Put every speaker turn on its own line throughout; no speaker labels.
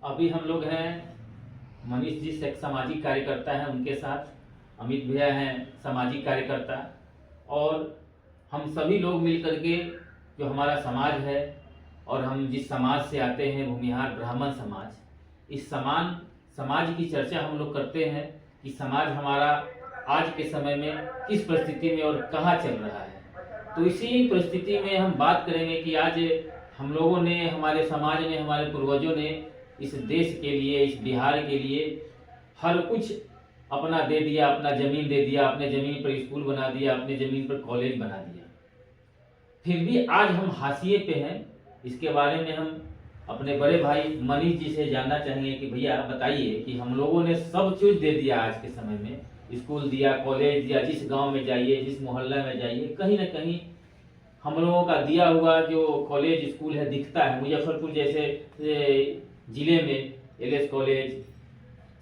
अभी हम लोग हैं, मनीष जी एक सामाजिक कार्यकर्ता हैं, उनके साथ अमित भैया हैं सामाजिक कार्यकर्ता, और हम सभी लोग मिल करके जो हमारा समाज है और हम जिस समाज से आते हैं भूमिहार ब्राह्मण समाज, इस समाज की चर्चा हम लोग करते हैं कि समाज हमारा आज के समय में किस परिस्थिति में और कहाँ चल रहा है। तो इसी परिस्थिति में हम बात करेंगे कि आज हम लोगों ने, हमारे समाज ने, हमारे पूर्वजों ने इस देश के लिए, इस बिहार के लिए हर कुछ अपना दे दिया, अपना ज़मीन दे दिया, अपने ज़मीन पर स्कूल बना दिया, अपने ज़मीन पर कॉलेज बना दिया। फिर भी आज हम हाशिए पे हैं। इसके बारे में हम अपने बड़े भाई मनीष जी से जानना चाहेंगे कि भैया बताइए कि हम लोगों ने सब चीज़ दे दिया, आज के समय में स्कूल दिया, कॉलेज दिया, जिस गांव में जाइए, जिस मोहल्ला में जाइए, कहीं ना कहीं हम लोगों का दिया हुआ जो कॉलेज स्कूल है दिखता है। मुजफ्फरपुर जैसे ज़िले में LS college,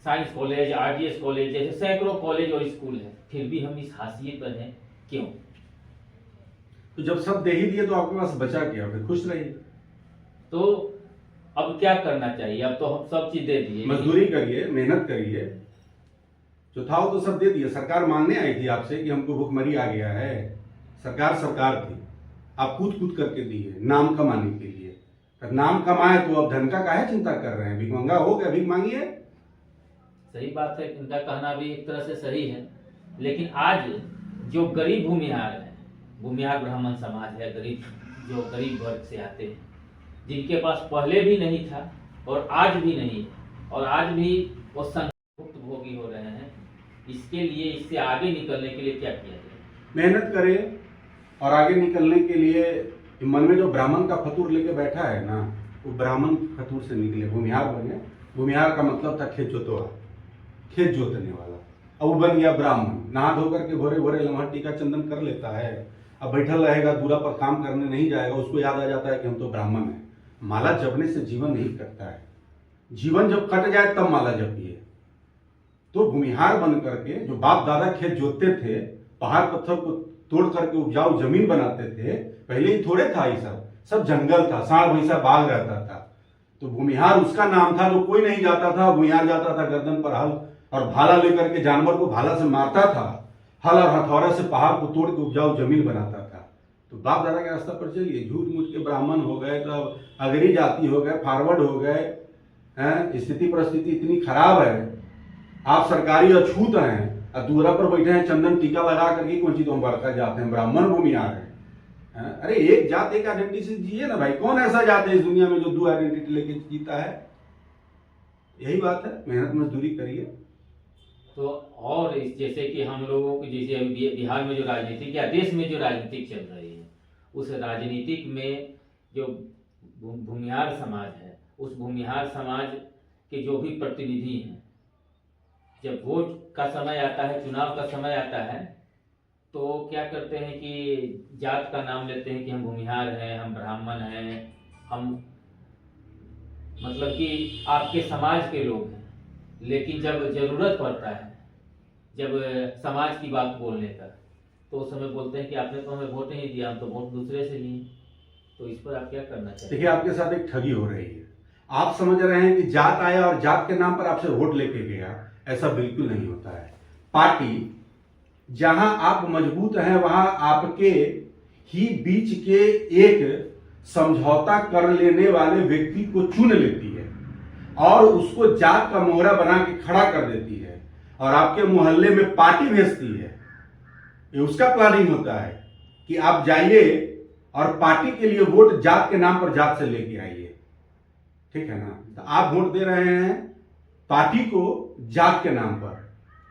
science college, RDS college जैसे सैकड़ों कॉलेज और स्कूल है, फिर भी हम इस हाशिए पर हैं, क्यों?
तो जब सब दे ही दिए तो आपके पास बचा क्या? फिर खुश रहिए।
तो अब क्या करना चाहिए? अब तो हम सब चीज दे दिए,
मजदूरी करिए, मेहनत करिए, जो था वो तो सब दे दिया। सरकार मानने आई थी आपसे कि हमको भुखमरी आ गया है। सरकार थी, आप कूद कूद करके दिए नाम कमाने के लिए। अब नाम कमाए तो अब धन का काहे चिंता कर रहे हैं? भिखमंगा हो गया, भीख मांगिए।
सही बात है, इनका कहना भी एक तरह से सही है। लेकिन आज जो गरीब भूमिहार है, भूमिहार ब्राह्मण समाज है, गरीब जो गरीब वर्ग से आते हैं, जिनके पास पहले भी नहीं था और आज भी नहीं है, और आज भी वो संभुक्त भोगी हो रहे हैं, इसके लिए, इससे आगे निकलने के लिए क्या किया जाए?
मेहनत करें और आगे निकलने के लिए मन में जो ब्राह्मण का फतूर लेके बैठा है ना, वो ब्राह्मण फतूर से निकले, भूमिहार बने। भूमिहार का मतलब था खेत जोतवा, खेत जोतने वाला। अब वो बन गया ब्राह्मण। नहा धो करके भोरे भोरे लम्हा टीका चंदन कर लेता है, अब बैठल रहेगा, दूरा पर काम करने नहीं जाएगा, उसको याद आ जाता है कि हम तो ब्राह्मण हैं। माला जपने से जीवन नहीं कटता है, जीवन जब कट जाए तब माला जपिए। तो भूमिहार बन करके जो बाप दादा खेत जोतते थे, पहाड़ पत्थर को तोड़ करके उपजाऊ जमीन बनाते थे, पहले ही थोड़े था, ये सब जंगल था, सांड भैंसा बाग रहता था। तो भूमिहार उसका नाम था जो कोई नहीं जाता था। भूमिहार जाता था गर्दन पर हल और भाला लेकर के, जानवर को भाला से मारता था, हल और हथौड़ा से पहाड़ को तोड़ के उपजाऊ जमीन बनाता था। तो बाप दादा के रास्ता पर चलिए। झूठ मूठ के ब्राह्मण हो गए तो अगरी जाति हो गए, फॉरवर्ड हो गए हैं। स्थिति परिस्थिति इतनी खराब है, आप सरकारी अछूत हैं और दूरा पर बैठे हैं चंदन टीका लगा करके, कौन सी तो हम बड़का जाते हैं, ब्राह्मण भूमिहार है। अरे एक जात एक आइडेंटिटी से जिए ना भाई। कौन ऐसा जात है इस दुनिया में जो दो आइडेंटिटी लेके जीता है? यही बात है, मेहनत मजदूरी करिए।
तो और जैसे कि हम लोगों को, जैसे अभी बिहार में जो राजनीतिक या देश में जो राजनीतिक चल रही है, उस राजनीतिक में जो भूमिहार समाज है, उस भूमिहार समाज के जो भी प्रतिनिधि हैं, जब वोट का समय आता है, चुनाव का समय आता है, तो क्या करते हैं कि जात का नाम लेते हैं कि हम भूमिहार हैं, हम ब्राह्मण हैं, हम मतलब कि आपके समाज के लोग हैं। लेकिन जब जरूरत पड़ता है, जब समाज की बात बोलने का, तो उस समय बोलते हैं कि आपने तो हमें वोट नहीं दिया, हम तो वोट दूसरे से लिए। तो इस पर आप क्या करना चाहिए?
देखिए, आपके साथ एक ठगी हो रही है। आप समझ रहे हैं कि जात आया और जात के नाम पर आपसे वोट लेके गया। ऐसा बिल्कुल नहीं होता है। पार्टी जहां आप मजबूत हैं, वहां आपके ही बीच के एक समझौता कर लेने वाले व्यक्ति को चुन लेती है और उसको जात का मोहरा बना के खड़ा कर देती है और आपके मोहल्ले में पार्टी भेजती है। ये उसका प्लानिंग होता है कि आप जाइए और पार्टी के लिए वोट जात के नाम पर जात से लेके आइए। ठीक है ना? तो आप वोट दे रहे हैं पार्टी को जात के नाम पर,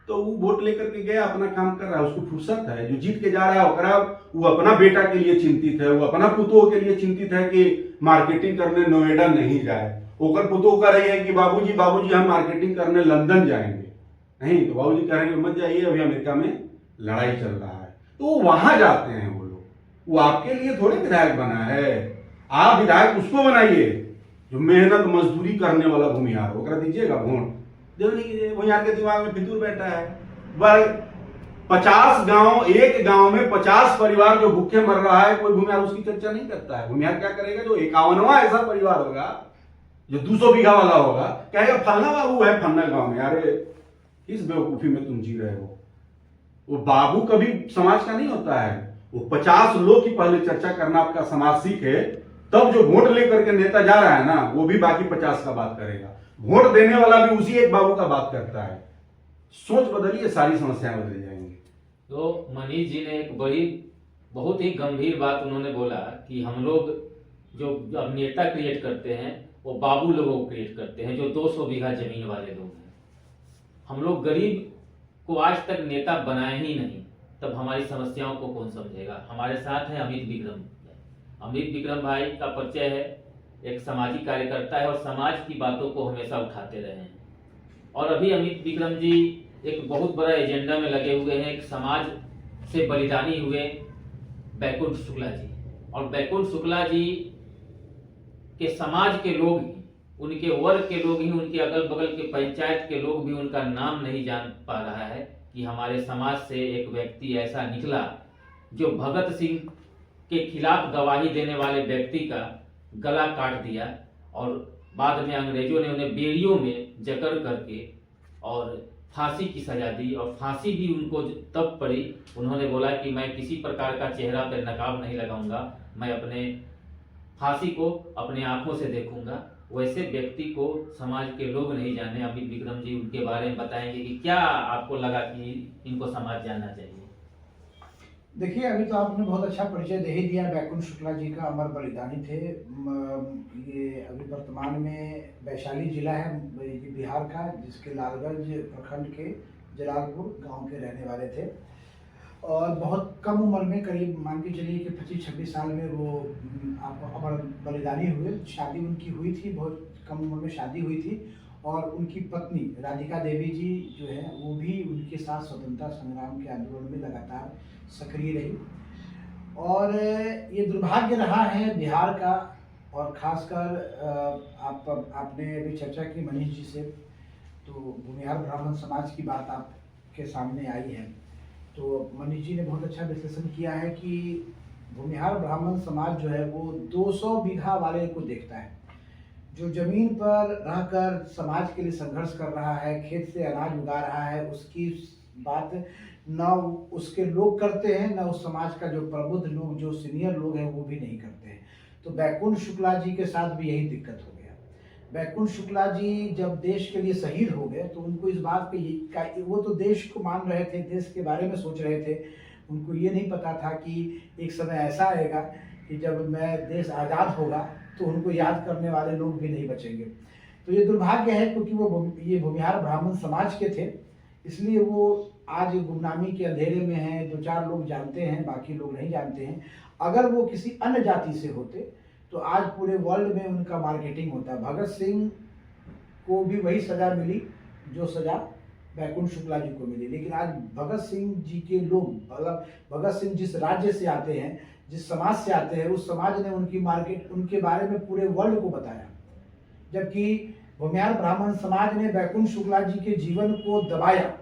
तो वो वोट लेकर के गया, अपना काम कर रहा है, उसको फुर्सत है। जो जीत के जा रहा है ओकरा, वो अपना बेटा के लिए चिंतित है, वो अपना पुतोह के लिए चिंतित है कि मार्केटिंग करने नोएडा नहीं जाए। ओकर पुतोह कह रही है कि बाबूजी हम मार्केटिंग करने लंदन जाएंगे। नहीं, तो बाबूजी कहेंगे मत जाइए, अभी अमेरिका में लड़ाई चल रहा है। तो वहां जाते हैं वो लोग। वो आपके लिए थोड़े विधायक बना है। आप विधायक उसको बनाइए जो मेहनत मजदूरी करने वाला भूमिहार होकर दीजिएगा वोट। भूमिहार के दिमाग में फितूर बैठा है। 50 गांव, एक गांव में 50 परिवार जो भूखे मर रहा है, कोई भूमिहार उसकी चर्चा नहीं करता है। भूमिहार क्या करेगा? जो 51वां ऐसा परिवार होगा जो 200 बीघा वाला होगा कहेगा फलना बाबू है फलना गांव में। अरे किस बेवकूफी में तुम जी रहे हो? वो बाबू कभी समाज का नहीं होता है। वो 50 लोग की पहले चर्चा करना आपका समाज सीखे, तब जो वोट लेकर के नेता जा रहा है ना, वो भी बाकी 50 का बात करेगा। वोट देने वाला भी उसी एक बाबू का बात करता है। सोच बदलिए, सारी समस्याएं बदल जाएंगी।
तो मनीष जी ने एक बड़ी बहुत ही गंभीर बात उन्होंने बोला कि हम लोग जो अब नेता क्रिएट करते हैं वो बाबू लोगों को क्रिएट करते हैं, जो 200 बीघा जमीन वाले लोग हैं। हम लोग गरीब को आज तक नेता बनाए ही नहीं, तब हमारी समस्याओं को कौन समझेगा। हमारे साथ है अमित विक्रम। अमित विक्रम भाई का परिचय है, एक सामाजिक कार्यकर्ता है और समाज की बातों को हमेशा उठाते रहे हैं। और अभी अमित विक्रम जी एक बहुत बड़ा एजेंडा में लगे हुए हैं, एक समाज से बलिदानी हुए बैकुंठ शुक्ला जी। और बैकुंठ शुक्ला जी के समाज के लोग ही, उनके वर्ग के लोग ही, उनके अगल बगल के पंचायत के लोग भी उनका नाम नहीं जान पा रहा है कि हमारे समाज से एक व्यक्ति ऐसा निकला जो भगत सिंह के खिलाफ गवाही देने वाले व्यक्ति का गला काट दिया और बाद में अंग्रेजों ने उन्हें बेड़ियों में जकड़ करके और फांसी की सजा दी। और फांसी भी उनको तब पड़ी, उन्होंने बोला कि मैं किसी प्रकार का चेहरा पर नकाब नहीं लगाऊंगा, मैं अपने फांसी को अपने आंखों से देखूंगा। वैसे व्यक्ति को समाज के लोग नहीं जाने। अमित विक्रम जी उनके बारे में बताएंगे कि क्या आपको लगा कि इनको समाज जानना चाहिए।
देखिए, अभी तो आपने बहुत अच्छा परिचय दे ही दिया। बैकुंठ शुक्ला जी का अमर बलिदानी थे। ये अभी वर्तमान में वैशाली जिला है बिहार का, जिसके लालगंज प्रखंड के जलालपुर गांव के रहने वाले थे। और बहुत कम उम्र में, करीब मान के चलिए कि 25-26 साल में वो अमर बलिदानी हुए। शादी उनकी हुई थी, बहुत कम उम्र में शादी हुई थी। और उनकी पत्नी राधिका देवी जी जो है वो भी उनके साथ स्वतंत्रता संग्राम के आंदोलन में लगातार सक्रिय रही। और ये दुर्भाग्य रहा है बिहार का। और खासकर आपने अभी चर्चा की मनीष जी से, तो भूमिहार ब्राह्मण समाज की बात आपके सामने आई है। तो मनीष जी ने बहुत अच्छा विश्लेषण किया है कि भूमिहार ब्राह्मण समाज जो है वो 200 बीघा वाले को देखता है, जो जमीन पर रहकर समाज के लिए संघर्ष कर रहा है, खेत से अनाज उगा रहा है। उसकी बात न उसके लोग करते हैं, न उस समाज का जो प्रबुद्ध लोग, जो सीनियर लोग हैं, वो भी नहीं करते हैं। तो बैकुंठ शुक्ला जी के साथ भी यही दिक्कत हो गया। बैकुंठ शुक्ला जी जब देश के लिए शहीद हो गए तो उनको इस बात पे वो तो देश को मान रहे थे, देश के बारे में सोच रहे थे। उनको ये नहीं पता था कि एक समय ऐसा आएगा कि जब देश आज़ाद होगा तो उनको याद करने वाले लोग भी नहीं बचेंगे। तो ये दुर्भाग्य है, क्योंकि ये भूमिहार ब्राह्मण समाज के थे, इसलिए वो आज गुमनामी के अंधेरे में हैं। 2-4 लोग जानते हैं, बाकी लोग नहीं जानते हैं। अगर वो किसी अन्य जाति से होते तो आज पूरे वर्ल्ड में उनका मार्केटिंग होता। भगत सिंह को भी वही सज़ा मिली जो सज़ा बैकुंठ शुक्ला जी को मिली। लेकिन आज भगत सिंह जी के लोग, मतलब भगत सिंह जिस राज्य से आते हैं, जिस समाज से आते हैं, उस समाज ने उनके बारे में पूरे वर्ल्ड को बताया। जबकि भूमिहार ब्राह्मण समाज ने बैकुंठ शुक्ला जी के जीवन को दबाया।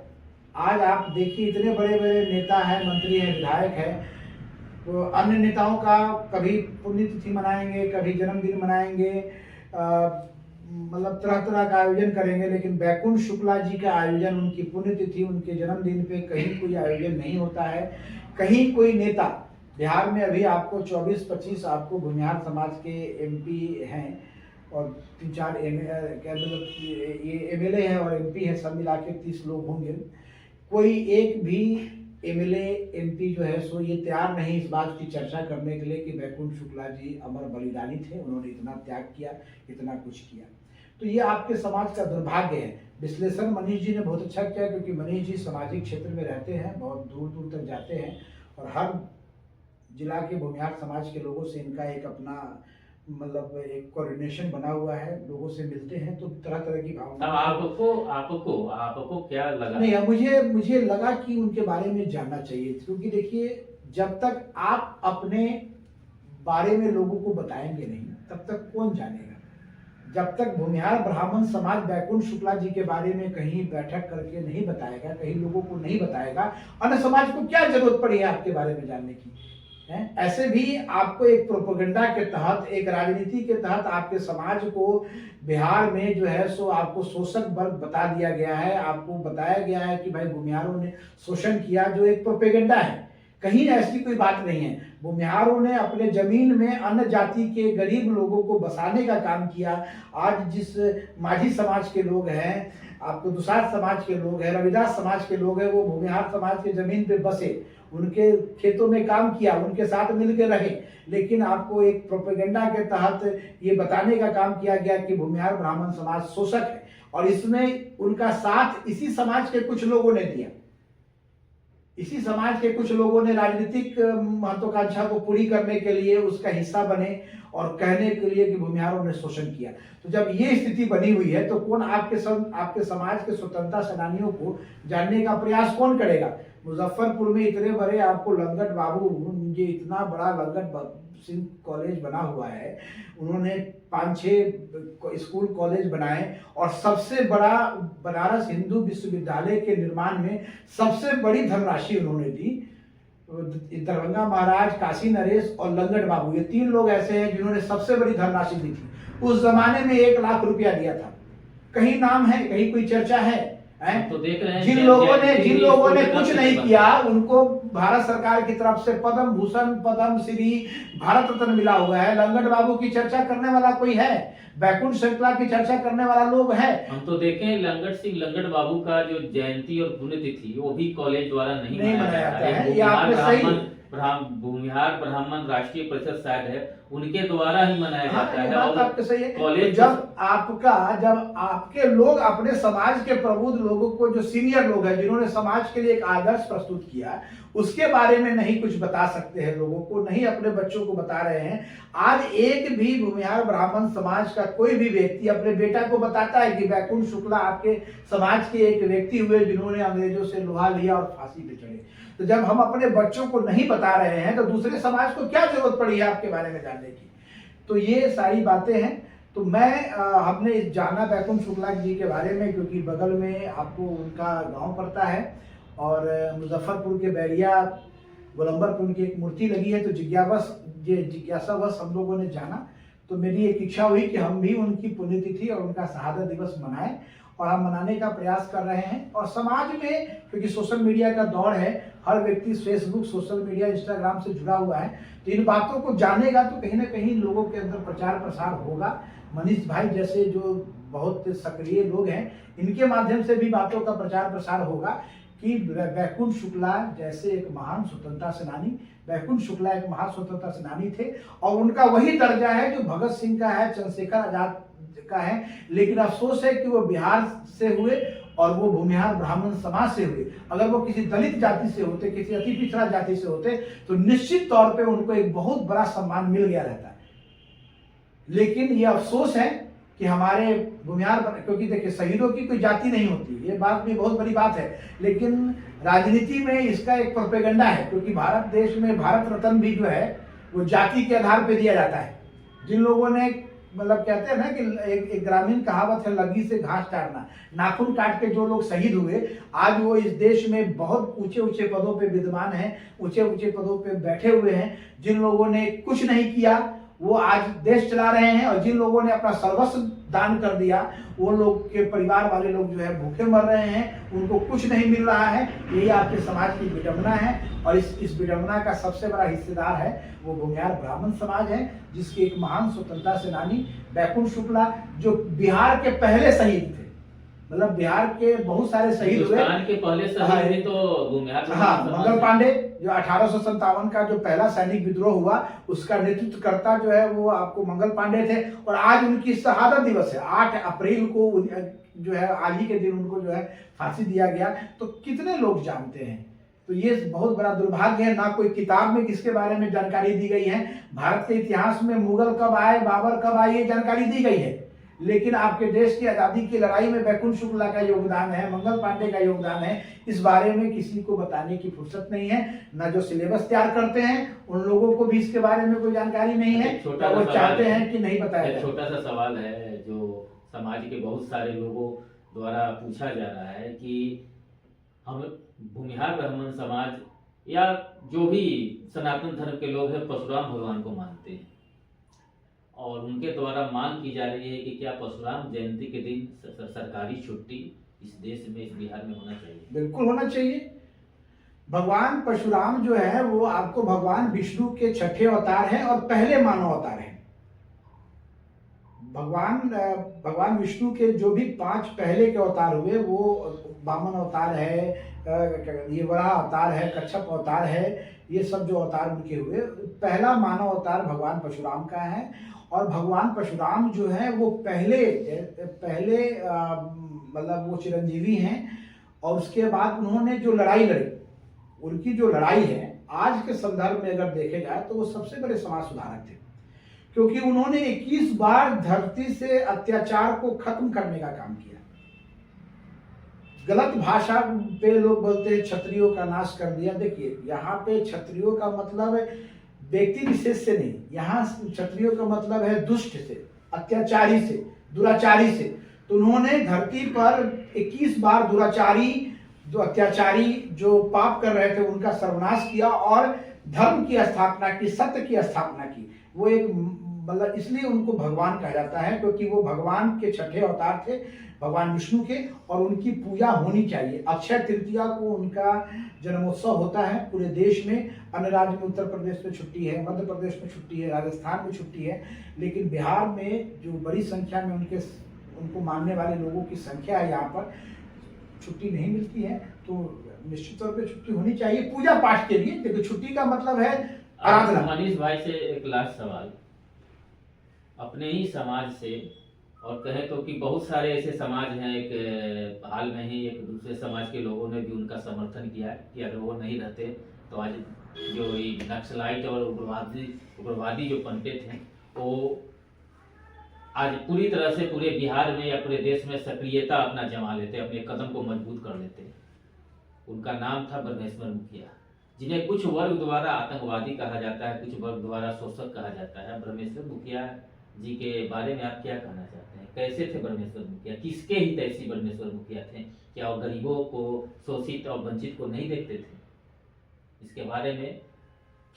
आज आप देखिए, इतने बड़े बड़े नेता हैं, मंत्री हैं, विधायक हैं, तो अन्य नेताओं का कभी पुण्यतिथि मनाएंगे, कभी जन्मदिन मनाएंगे, मतलब तरह तरह का आयोजन करेंगे। लेकिन बैकुंठ शुक्ला जी का आयोजन, उनकी पुण्यतिथि, उनके जन्मदिन पे कहीं कोई आयोजन नहीं होता है। कहीं कोई नेता, बिहार में अभी आपको 24-25 आपको भूमिहार समाज के MP हैं और 3-4 MLA हैं और MP हैं, सब मिला के 30 लोग होंगे। कोई एक भी MLA MP जो है सो ये तैयार नहीं इस बात की चर्चा करने के लिए कि बैकुंठ शुक्ला जी अमर बलिदानी थे, उन्होंने इतना त्याग किया, इतना कुछ किया। तो ये आपके समाज का दुर्भाग्य है। विश्लेषण मनीष जी ने बहुत अच्छा किया, क्योंकि मनीष जी सामाजिक क्षेत्र में रहते हैं, बहुत दूर दूर तक जाते हैं और हर जिला के भूमिहार समाज के लोगों से इनका एक अपना मतलब एक कोऑर्डिनेशन बना हुआ है, लोगों से मिलते हैं तो तरह तरह की भावना।
आपको क्या लगा?
नहीं, मुझे लगा कि उनके बारे में जानना चाहिए, क्योंकि देखिए, जब तक आप अपने बारे में लोगों को बताएंगे नहीं, तब तक कौन जानेगा। जब तक भूमिहार ब्राह्मण समाज बैकुंठ शुक्ला जी के बारे में कहीं बैठक करके नहीं बताएगा, कहीं लोगों को नहीं बताएगा, अन्य समाज को क्या जरूरत पड़ी है आपके बारे में जानने की। हैं। ऐसे भी आपको एक प्रोपेगेंडा के तहत, एक राजनीति के तहत आपके समाज को बिहार में जो है सो आपको शोषक वर्ग बता दिया गया है। आपको बताया गया है कि भाई भूमिहारों ने शोषण किया, जो एक प्रोपेगेंडा है। कहीं ऐसी कोई बात नहीं है। भूमिहारों ने अपने जमीन में अन्य जाति के गरीब लोगों को बसाने का काम किया। आज जिस माझी समाज के लोग हैं, आपको दुसाध समाज के लोग हैं, रविदास समाज के लोग हैं, वो भूमिहार समाज के जमीन पे बसे, उनके खेतों में काम किया, उनके साथ मिलकर रहे। लेकिन आपको एक प्रोपेगेंडा के तहत ये बताने का काम किया गया कि भूमिहार ब्राह्मण समाज शोषक है, और इसमें उनका साथ इसी समाज के कुछ लोगों ने दिया। इसी समाज के कुछ लोगों ने राजनीतिक महत्वाकांक्षा को पूरी करने के लिए उसका हिस्सा बने और कहने के लिए कि भूमिहारों ने शोषण किया। तो जब ये स्थिति बनी हुई है तो कौन आपके समाज के स्वतंत्रता सेनानियों को जानने का प्रयास कौन करेगा? मुजफ्फरपुर में इतने बड़े आपको लंगट बाबू, ये इतना बड़ा लंगट सिंह कॉलेज बना हुआ है, उन्होंने 5-6 स्कूल कॉलेज बनाए, और सबसे बड़ा बनारस हिंदू विश्वविद्यालय के निर्माण में सबसे बड़ी धनराशि उन्होंने दी। दरभंगा महाराज, काशी नरेश और लंगट बाबू, ये 3 लोग ऐसे हैं जिन्होंने सबसे बड़ी धनराशि दी थी। उस जमाने में 1 लाख रुपया दिया था। कहीं नाम है, कहीं कोई चर्चा है?
तो देख रहे हैं
जिन लोगों ने कुछ नहीं किया, उनको भारत सरकार की तरफ से पद्म भूषण, पद्म श्री, भारत रत्न मिला हुआ है। लंगट बाबू की चर्चा करने वाला कोई है? बैकुंठ श्रृंखला की चर्चा करने वाला लोग है?
हम तो देखें लंगट बाबू का जो जयंती और पुण्यतिथि वो भी कॉलेज द्वारा नहीं मनाया जाता है।
ये आपने सही
भूमिहार ब्राह्मण राष्ट्रीय परिषद शायद है, उनके द्वारा ही मनाया जाता है।
बात आपके सही है।
कॉलेज
जब आपके लोग अपने समाज के प्रबुद्ध लोगों को, जो सीनियर लोग हैं जिन्होंने समाज के लिए एक आदर्श प्रस्तुत किया, उसके बारे में नहीं कुछ बता सकते हैं लोगों को, नहीं अपने बच्चों को बता रहे हैं। आज एक भी भूमिहार ब्राह्मण समाज का कोई भी व्यक्ति अपने बेटा को बताता है कि बैकुंठ शुक्ला आपके समाज के एक व्यक्ति हुए जिन्होंने अंग्रेजों से लोहा लिया और फांसी पे चढ़े। तो जब हम अपने बच्चों को नहीं बता रहे हैं तो दूसरे समाज को क्या जरूरत पड़ी है आपके बारे में जानने की? तो ये सारी बातें हैं। तो मैं हमने जाना बैकुंठ शुक्ला जी के बारे में, क्योंकि बगल में आपको उनका गांव पड़ता है, और मुजफ्फरपुर के बैरिया गोलंबर पर उनकी एक मूर्ति लगी है। तो जिज्ञासावश हम लोगों ने जाना। तो मेरी एक इच्छा हुई कि हम भी उनकी पुण्यतिथि और उनका शहादत दिवस मनाएं, और हम मनाने का प्रयास कर रहे हैं। और समाज में, क्योंकि सोशल मीडिया का दौर है, हर व्यक्ति फेसबुक, सोशल मीडिया, इंस्टाग्राम से जुड़ा हुआ है, तो इन बातों को जानेगा तो कहीं ना कहीं लोगों के अंदर प्रचार प्रसार होगा। मनीष भाई जैसे जो बहुत सक्रिय लोग हैं, इनके माध्यम से भी बातों का प्रचार प्रसार होगा कि बैकुंठ शुक्ला जैसे एक महान स्वतंत्रता सेनानी, बैकुंठ शुक्ला एक महान स्वतंत्रता सेनानी थे, और उनका वही दर्जा है जो भगत सिंह का है, चंद्रशेखर आजाद का है। लेकिन अफसोस है कि वो बिहार से हुए और वो भूमिहार ब्राह्मण समाज से हुए। अगर वो किसी दलित जाति से होते, किसी अति पिछड़ा जाति से होते, तो निश्चित तौर पे उनको एक बहुत बड़ा सम्मान मिल गया रहता। लेकिन ये अफसोस है कि हमारे भूमिहार, क्योंकि देखिए शहीदों की कोई जाति नहीं होती, ये बात भी बहुत बड़ी बात है, लेकिन राजनीति में इसका एक प्रोपेगेंडा है। क्योंकि भारत देश में भारत रत्न भी जो है वो जाति के आधार पर दिया जाता है। जिन लोगों ने, मतलब कहते हैं ना कि एक ग्रामीण कहावत है, लगी से घास काटना, नाखून काट के जो लोग शहीद हुए, आज वो इस देश में बहुत ऊंचे ऊंचे पदों पे विद्यमान हैं, ऊंचे ऊंचे पदों पे बैठे हुए हैं। जिन लोगों ने कुछ नहीं किया वो आज देश चला रहे हैं, और जिन लोगों ने अपना सर्वस्व दान कर दिया, वो लोग के परिवार वाले लोग जो है भूखे मर रहे हैं, उनको कुछ नहीं मिल रहा है। यही आपके समाज की विडंबना है, और इस विडंबना का सबसे बड़ा हिस्सेदार है वो भूमिहार ब्राह्मण समाज है, जिसके एक महान स्वतंत्रता सेनानी बैकुंठ शुक्ला, जो बिहार के पहले शहीद थे, मतलब बिहार के बहुत सारे शहीद हुए,
के पहले शहीद भी तो भूमिहार।
हाँ, मंगल पांडे जो 1857 का जो पहला सैनिक विद्रोह हुआ, उसका नेतृत्व करता जो है वो आपको मंगल पांडे थे। और आज उनकी शहादत दिवस है, 8 अप्रैल को जो है आज ही के दिन उनको जो है फांसी दिया गया। तो कितने लोग जानते हैं? तो ये बहुत बड़ा दुर्भाग्य है। ना कोई किताब में किसके बारे में जानकारी दी गई है। भारत के इतिहास में मुगल कब आए, बाबर कब आए, ये जानकारी दी गई है, लेकिन आपके देश की आज़ादी की लड़ाई में बैकुंठ शुक्ला का योगदान है, मंगल पांडे का योगदान है, इस बारे में किसी को बताने की फुर्सत नहीं है। ना जो सिलेबस तैयार करते हैं उन लोगों को भी इसके बारे में कोई जानकारी नहीं है, वो चाहते हैं कि नहीं बताया जाए।
छोटा सा सवाल है जो समाज के बहुत सारे लोगों द्वारा पूछा जा रहा है कि हम भूमिहार ब्राह्मण समाज या जो भी सनातन धर्म के लोग हैं परशुराम भगवान को मानते हैं, और उनके द्वारा मांग की जा रही है कि क्या परशुराम जयंती के दिन सरकारी छुट्टी इस देश में, इस बिहार में होना चाहिए।
बिल्कुल होना चाहिए। भगवान परशुराम जो है वो आपको भगवान विष्णु के छठे अवतार हैं और पहले मानव अवतार हैं। भगवान विष्णु के जो भी 5 पहले के अवतार हुए वो वामन अवतार है, ये वराह अवतार है, कच्छप अवतार है, ये सब जो अवतार उनके हुए, पहला मानव अवतार भगवान परशुराम का है। और भगवान परशुराम जो है वो पहले मतलब वो चिरंजीवी हैं, और उसके बाद उन्होंने जो लड़ाई लड़ी, उनकी जो लड़ाई है आज के संदर्भ में अगर देखे जाए तो वो सबसे बड़े समाज सुधारक थे, क्योंकि उन्होंने 21 बार धरती से अत्याचार को खत्म करने का काम किया। गलत भाषा पे लोग बोलते हैं क्षत्रियों का नाश कर दिया। देखिए यहाँ पे क्षत्रियों का मतलब व्यक्ति विशेष से नहीं, यहाँ क्षत्रियों का मतलब है दुष्ट से, अत्याचारी से, दुराचारी से। तो उन्होंने धरती पर 21 बार दुराचारी, जो अत्याचारी, जो पाप कर रहे थे उनका सर्वनाश किया और धर्म की स्थापना की, सत्य की स्थापना की। वो एक मतलब इसलिए उनको भगवान कहा जाता है क्योंकि वो भगवान के छठे अवतार थे, भगवान विष्णु के, और उनकी पूजा होनी चाहिए। अक्षय तृतीया को उनका जन्मोत्सव होता है पूरे देश में। अन्य राज्य में उत्तर प्रदेश में छुट्टी है, मध्य प्रदेश में छुट्टी है, राजस्थान में छुट्टी है, लेकिन बिहार में जो बड़ी संख्या में उनको मानने वाले लोगों की संख्या है, यहाँ पर छुट्टी नहीं मिलती है। तो निश्चित तौर पे छुट्टी होनी चाहिए पूजा पाठ के लिए, क्योंकि छुट्टी का मतलब है आराधना।
मनीष भाई से एक लास्ट सवाल, अपने ही समाज से, और कहें तो कि बहुत सारे ऐसे समाज हैं, एक हाल में ही एक दूसरे समाज के लोगों ने भी उनका समर्थन किया कि अगर वो नहीं रहते तो आज जो ये नक्सलाइट और उग्रवादी जो पनपे थे वो आज पूरी तरह से पूरे बिहार में या पूरे देश में सक्रियता अपना जमा लेते, अपने कदम को मजबूत कर लेते। उनका नाम था ब्रह्मेश्वर मुखिया, जिन्हें कुछ वर्ग द्वारा आतंकवादी कहा जाता है, कुछ वर्ग द्वारा शोषक कहा जाता है। ब्रह्मेश्वर मुखिया जी के बारे में आप क्या कहना चाहते हैं? कैसे थे ब्रह्मेश्वर मुखिया? किसके हित ऐसी ब्रह्मेश्वर मुखिया थे? क्या वो गरीबों को, शोषित और वंचित को नहीं देखते थे? इसके बारे में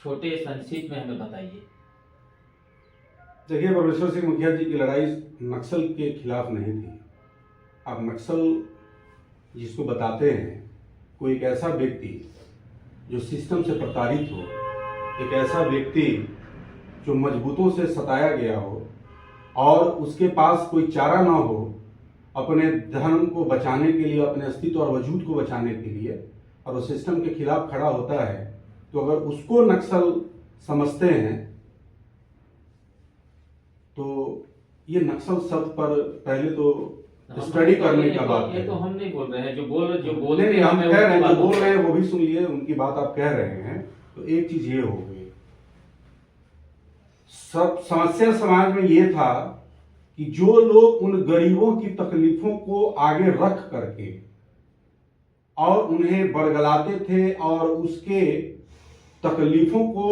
छोटे संक्षिप्त में हमें बताइए।
देखिए, ब्रह्मेश्वर सिंह मुखिया जी की लड़ाई नक्सल के खिलाफ नहीं थी। अब नक्सल जिसको बताते हैं, कोई एक ऐसा व्यक्ति जो सिस्टम से प्रताड़ित हो, एक ऐसा व्यक्ति जो मजबूतों से सताया गया हो और उसके पास कोई चारा ना हो अपने धर्म को बचाने के लिए, अपने अस्तित्व और वजूद को बचाने के लिए, और वो सिस्टम के खिलाफ खड़ा होता है, तो अगर उसको नक्सल समझते हैं तो ये नक्सल शब्द पर पहले तो स्टडी करने का बात है।
ये तो हम नहीं बोल रहे हैं, जो बोल
नहीं, हम कह रहे हैं, जो बोल रहे हैं वो भी सुन लिए, उनकी बात आप कह रहे हैं। तो एक चीज ये हो गई, सब समस्या समाज में ये था कि जो लोग उन गरीबों की तकलीफों को आगे रख करके और उन्हें बरगलाते थे और उसके तकलीफों को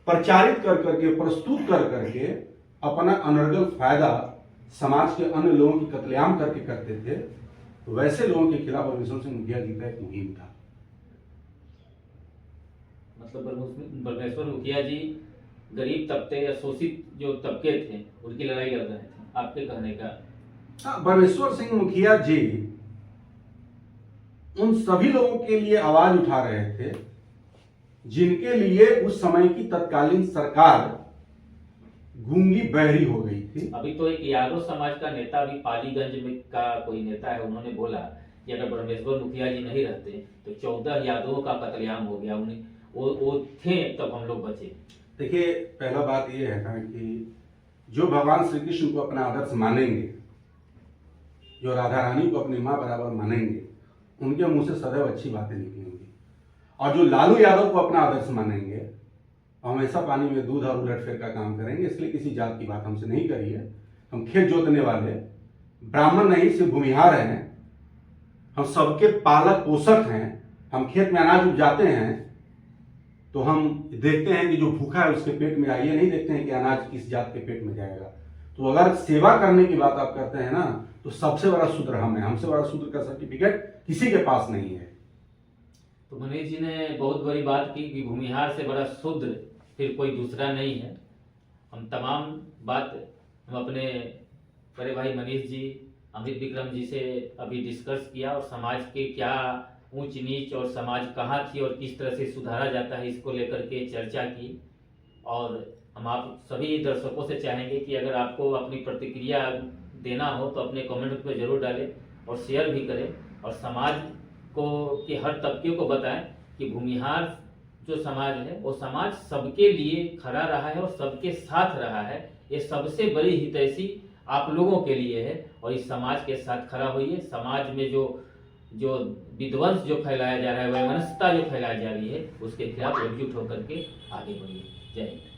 प्रचारित कर करके, प्रस्तुत कर करके अपना अनर्गल फायदा समाज के अन्य लोगों की कत्लेआम करके करते थे, तो वैसे लोगों के खिलाफ ब्रह्मेश्वर सिंह मुखिया जी का एक मुहिम था।
मतलब ब्रह्मेश्वर मुखिया जी गरीब तबके या शोषित जो तबके थे उनकी लड़ाई लड़ रहे थे, आपके कहने का।
ब्रह्मेश्वर सिंह मुखिया जी उन सभी लोगों के लिए आवाज उठा रहे थे जिनके लिए उस समय की तत्कालीन सरकार गूंगी बहरी हो गई थी।
अभी तो एक यादव समाज का नेता, अभी पालीगंज में का कोई नेता है, उन्होंने बोला कि अगर ब्रह्मेश्वर मुखिया जी नहीं रहते तो 14 यादवों का कत्लेआम हो गया, उन्हें वो थे तब हम लोग बचे।
देखिए, पहला बात ये है ना कि जो भगवान श्री कृष्ण को अपना आदर्श मानेंगे, जो राधा रानी को अपनी माँ बराबर मानेंगे, उनके मुंह से सदैव अच्छी बातें निकलेंगी। और जो लालू यादव को अपना आदर्श मानेंगे, हमेशा पानी में दूध और उलटफेर का काम करेंगे। इसलिए किसी जात की बात हमसे नहीं करिए। हम खेत जोतने वाले ब्राह्मण नहीं, सिर्फ भूमिहार हैं। हम सबके पालक पोषक हैं। हम खेत में अनाज उपजाते हैं तो हम देखते हैं कि जो भूखा है उसके पेट में आए, ये नहीं देखते हैं कि अनाज किस जात के पेट में जाएगा। तो अगर सेवा करने की बात आप करते हैं ना, तो सबसे बड़ा शूद्र हम है। हमसे बड़ा शूद्र का सर्टिफिकेट किसी के पास नहीं है।
तो मनीष जी ने बहुत बड़ी बात की कि भूमिहार से बड़ा शूद्र फिर कोई दूसरा नहीं है। हम तमाम बात हम अपने बड़े भाई मनीष जी, अमित विक्रम जी से अभी डिस्कस किया और समाज के क्या ऊंच नीच और समाज कहाँ थी और किस तरह से सुधारा जाता है इसको लेकर के चर्चा की। और हम आप सभी दर्शकों से चाहेंगे कि अगर आपको अपनी प्रतिक्रिया देना हो तो अपने कमेंट में जरूर डालें और शेयर भी करें और समाज को के हर तबके को बताएं कि भूमिहार जो समाज है वो समाज सबके लिए खड़ा रहा है और सबके साथ रहा है। ये सबसे बड़ी हितैषी आप लोगों के लिए है और इस समाज के साथ खड़ा होइए। समाज में जो विध्वंस जो फैलाया जा रहा है, वैमनस्यता जो फैलाई जा रही है, उसके खिलाफ एकजुट होकर के आगे बढ़िए। जय हिंद।